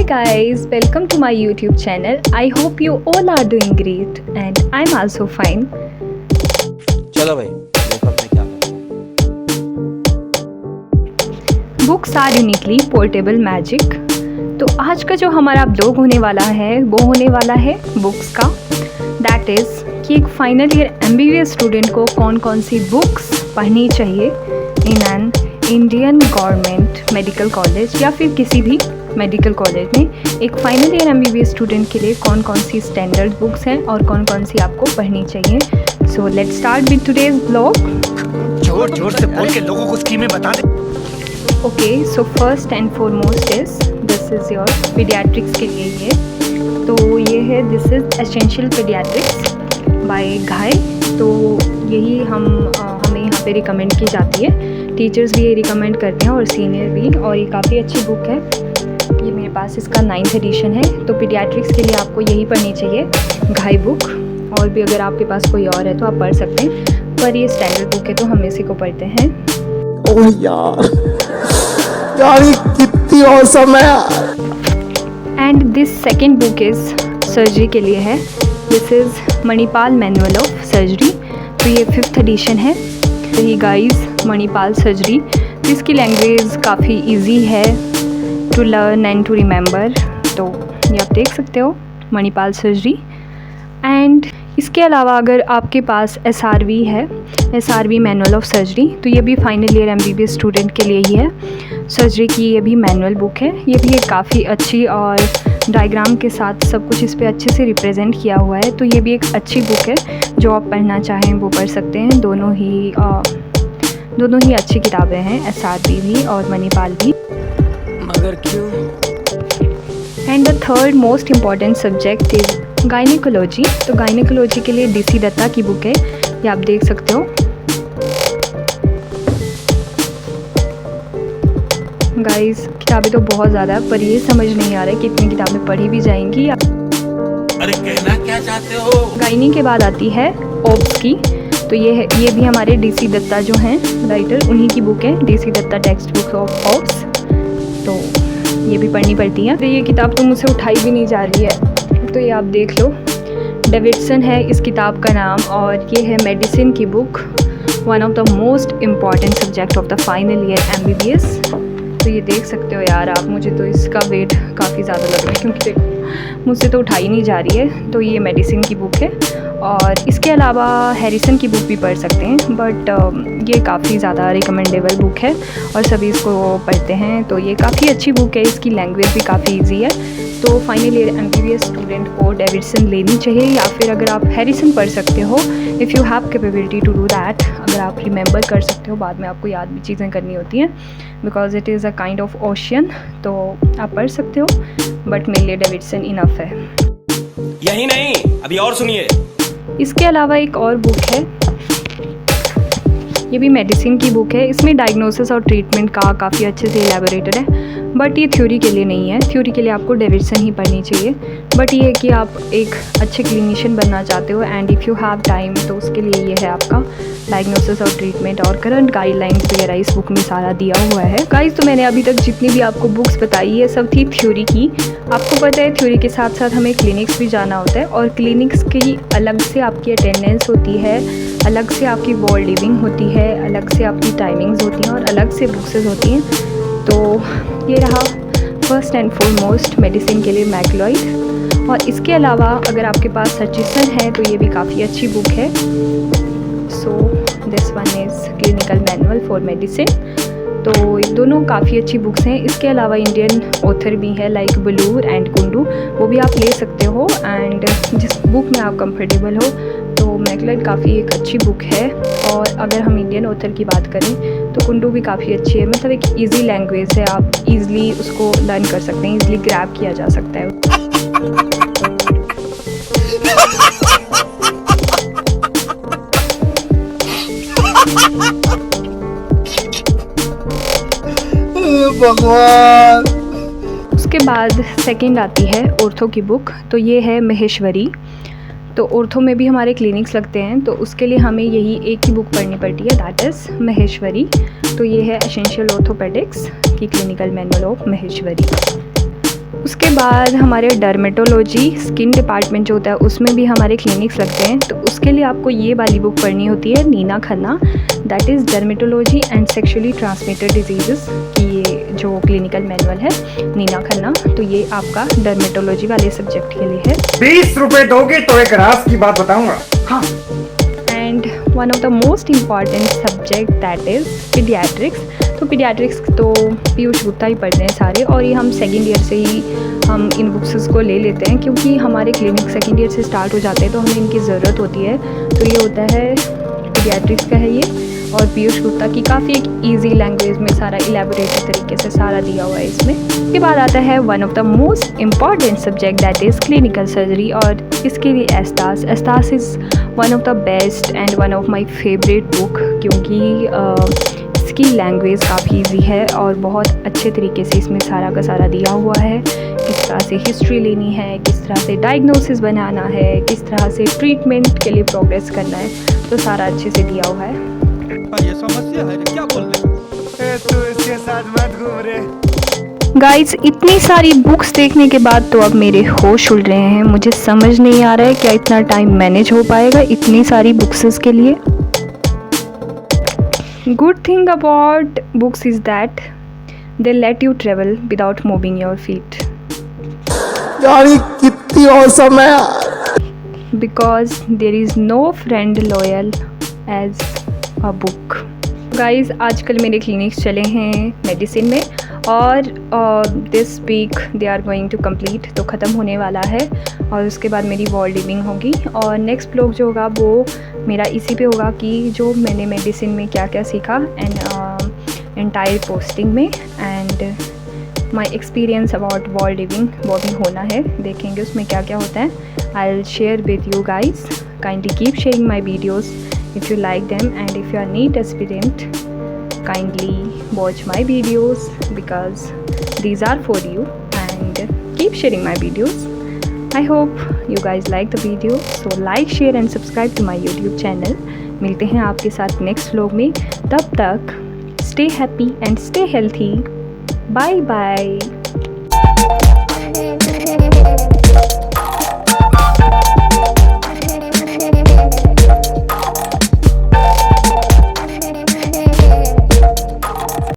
guys, welcome to my YouTube channel. I hope you all are doing great and I'm also fine. चलो भाई देखो मैं क्या Books are uniquely portable magic. तो आज का जो हमारा ब्लॉग होने वाला है वो होने वाला है बुक्स का. दैट इज़ कि एक फाइनल ईयर MBBS स्टूडेंट को कौन कौन सी बुक्स पढ़नी चाहिए in an Indian government medical college या फिर किसी भी मेडिकल कॉलेज में. एक फाइनल ईयर MBBS स्टूडेंट के लिए कौन कौन सी स्टैंडर्ड बुक्स हैं और कौन कौन सी आपको पढ़नी चाहिए. So let's start with today's blog. जोर जोर से बोल के लोगों को स्कीमें बता दे. Okay, so first and foremost is this is your paediatrics के लिए ये. तो ये है this is essential paediatrics by Ghai. तो यही हमें यहाँ पे रिकमेंड की जाती है. टीचर्स भी ये रिकमेंड करते हैं और सीनियर भी. और ये काफ़ी अच्छी बुक है. ये मेरे पास इसका 9th एडिशन है. तो पीडियाट्रिक्स के लिए आपको यही पढ़नी चाहिए, घाई बुक. और भी अगर आपके पास कोई और है तो आप पढ़ सकते हैं, पर ये स्टैंडर्ड बुक है तो हम इसी को पढ़ते हैं. ओह यार ये कितनी औसम है. And this second book is surgery के लिए है. This is Manipal manual of surgery. तो ये 5th एडिशन है. यही गाइस मणिपाल सर्जरी. तो इसकी लैंग्वेज काफ़ी इजी है to learn and to remember. तो ये आप देख सकते हो मणिपाल सर्जरी. एंड इसके अलावा अगर आपके पास SRV है, SRV मैनुअल ऑफ सर्जरी, तो ये भी फाइनल ईयर MBBS स्टूडेंट के लिए ही है. सर्जरी की ये भी मैनुअल बुक है. ये भी एक काफ़ी अच्छी और डायग्राम के साथ सब कुछ इस पर अच्छे से रिप्रेजेंट किया हुआ है. तो ये भी एक अच्छी बुक है. जो आप पढ़ना चाहें वो पढ़ सकते हैं. दोनों ही अच्छी किताबें हैं, SRV भी और मणिपाल भी. मगर क्यों. And the third most important subject is gynaecology. तो गायनिकोलॉजी के लिए DC दत्ता की बुक है. ये आप देख सकते हो. गाइस किताबें तो बहुत ज़्यादा है, पर ये समझ नहीं आ रहा है कितनी किताबें पढ़ी भी जाएंगी. अरे कहना क्या चाहते हो. गायनी के बाद आती है ओब्स की. तो ये भी हमारे DC दत्ता जो हैं राइटर, उन्हीं की बुक है. DC Dutta text book of obs. तो ये भी पढ़नी पड़ती है. तो ये किताब तो मुझसे उठाई भी नहीं जा रही है. तो ये आप देख लो, डेविडसन है इस किताब का नाम. और ये है मेडिसिन की book, one of the most important subject of the final year MBBS. तो ये देख सकते हो यार आप. मुझे तो इसका वेट काफ़ी ज़्यादा लग रहा है क्योंकि देखो मुझसे तो उठाई नहीं जा रही है. तो ये मेडिसिन की बुक है. और इसके अलावा हैरिसन की बुक भी पढ़ सकते हैं, बट ये काफ़ी ज़्यादा रिकमेंडेबल बुक है और सभी इसको पढ़ते हैं. तो ये काफ़ी अच्छी बुक है. इसकी लैंग्वेज भी काफ़ी ईजी है. तो फाइनल ईयर MBBS स्टूडेंट को डेविडसन लेनी चाहिए, या फिर अगर आप हैरिसन पढ़ सकते हो, if you have capability to do that. अगर आप रिमेंबर कर सकते हो, बाद में आपको याद भी चीज़ें करनी होती हैं because it is a kind of ocean. तो आप पढ़ सकते हो, बट मेरे लिए डेविडसन इनफ है. यही नहीं, अभी और सुनिए. इसके अलावा एक और बुक है. ये भी मेडिसिन की बुक है. इसमें डायग्नोसिस और ट्रीटमेंट का काफ़ी अच्छे से एलैबोरेटेड है, बट ये थ्योरी के लिए नहीं है. थ्योरी के लिए आपको डेविडसन ही पढ़नी चाहिए. बट ये है कि आप एक अच्छे क्लिनिशियन बनना चाहते हो and if you have time, तो उसके लिए ये है आपका डायग्नोसिस और ट्रीटमेंट. और करंट गाइडलाइंस वगैरह इस बुक में सारा दिया हुआ है. गाइस तो मैंने अभी तक जितनी भी आपको बुक्स बताई है सब थी थ्योरी की. आपको पता है थ्योरी के साथ साथ हमें क्लिनिक्स भी जाना होता है, और क्लिनिक्स की अलग से आपकी अटेंडेंस होती है, अलग से आपकी वॉल लिविंग होती है, अलग से आपकी टाइमिंग्स होती हैं और अलग से बुक्सेस होती हैं. तो ये रहा फर्स्ट एंड फॉरमोस्ट मेडिसिन के लिए मैक्लॉइड. और इसके अलावा अगर आपके पास हचिसन है तो ये भी काफ़ी अच्छी बुक है. So this one is clinical manual for medicine. तो ये दोनों काफ़ी अच्छी बुक्स हैं. इसके अलावा इंडियन ऑथर भी है लाइक बलूर एंड कुंडू, वो भी आप ले सकते हो. एंड जिस बुक में आप कंफर्टेबल हो, तो मैक्लॉइड काफ़ी एक अच्छी बुक है. और अगर हम इंडियन ऑथर की बात करें तो कुंडू भी काफ़ी अच्छी है. मतलब एक इजी लैंग्वेज है, आप इजीली उसको लर्न कर सकते हैं, इजीली ग्रैब किया जा सकता है. भगवान. उसके बाद सेकंड आती है ऑर्थो की बुक. तो ये है महेश्वरी. तो ऑर्थो में भी हमारे क्लिनिक्स लगते हैं, तो उसके लिए हमें यही एक ही बुक पढ़नी पड़ती है, दैट इज़ महेश्वरी. तो ये है एसेंशियल ऑर्थोपेडिक्स की क्लिनिकल मैनुअल ऑफ महेश्वरी. उसके बाद हमारे डर्मेटोलॉजी स्किन डिपार्टमेंट जो होता है उसमें भी हमारे क्लिनिक्स लगते हैं। तो उसके लिए आपको ये वाली बुक पढ़नी होती है, Neena Khanna, that is dermatology and sexually transmitted disease की ये जो क्लिनिकल मैनुअल है नीना खन्ना। तो ये आपका डर्मेटोलॉजी वाले सब्जेक्ट के लिए है। 20 रुपए दोगे तो एक राज की बात बताऊंगा। हाँ। And one of the most important subject that is paediatrics. तो पीडियाट्रिक्स तो पीयूष गुप्ता ही पढ़ते हैं सारे, और ये हम सेकेंड ईयर से ही हम इन बुक्स को ले लेते हैं क्योंकि हमारे क्लिनिक सेकेंड ईयर से स्टार्ट हो जाते हैं तो हमें इनकी ज़रूरत होती है। तो ये होता है पीडियाट्रिक्स का है ये, और पीयूष गुप्ता की काफ़ी एक ईजी लैंग्वेज में सारा इलेबोरेटेड तरीके से सारा दिया हुआ है इसमें। इसके बाद आता है one of the most important subject that is clinical surgery, और इसके लिए एस्तास। एस्तास is one of the best and one of my favourite book क्योंकि इसकी लैंग्वेज काफ़ी ईजी है और बहुत अच्छे तरीके से इसमें सारा का सारा दिया हुआ है। किस तरह से हिस्ट्री लेनी है, किस तरह से डायग्नोसिस बनाना है, किस तरह से ट्रीटमेंट के लिए प्रोग्रेस करना है, तो सारा अच्छे से दिया हुआ है। ये समस्या है क्या बोल रहे तू इसके साथ मत घूम रे। गाइज इतनी सारी बुक्स देखने के बाद तो अब मेरे होश उड़ रहे हैं। मुझे समझ नहीं आ रहा है क्या इतना टाइम मैनेज हो पाएगा इतनी सारी बुक्स के लिए। Good thing about books is that they let you travel without moving your feet, यार ये कितनी औसम है यार। Because there is no friend loyal as a book. Guys आजकल मेरे क्लिनिक्स चले हैं मेडिसिन में, और this week they are going to complete, तो ख़त्म होने वाला है। और उसके बाद मेरी वॉल डिविंग होगी, और नेक्स्ट ब्लॉग जो होगा वो मेरा इसी पे होगा कि जो मैंने मेडिसिन में क्या क्या सीखा एंड एंटायर पोस्टिंग में, and my experience about wall diving वो भी होना है। देखेंगे उसमें क्या क्या होता है। I will share with you guys. Kindly keep sharing my videos if you like them, and if you are NEET aspirant, kindly watch my videos because these are for you, and keep sharing my videos. I hope you guys like the video, so like, share and subscribe to my YouTube channel. मिलते हैं आपके साथ next vlog में, तब तक stay happy and stay healthy. Bye bye.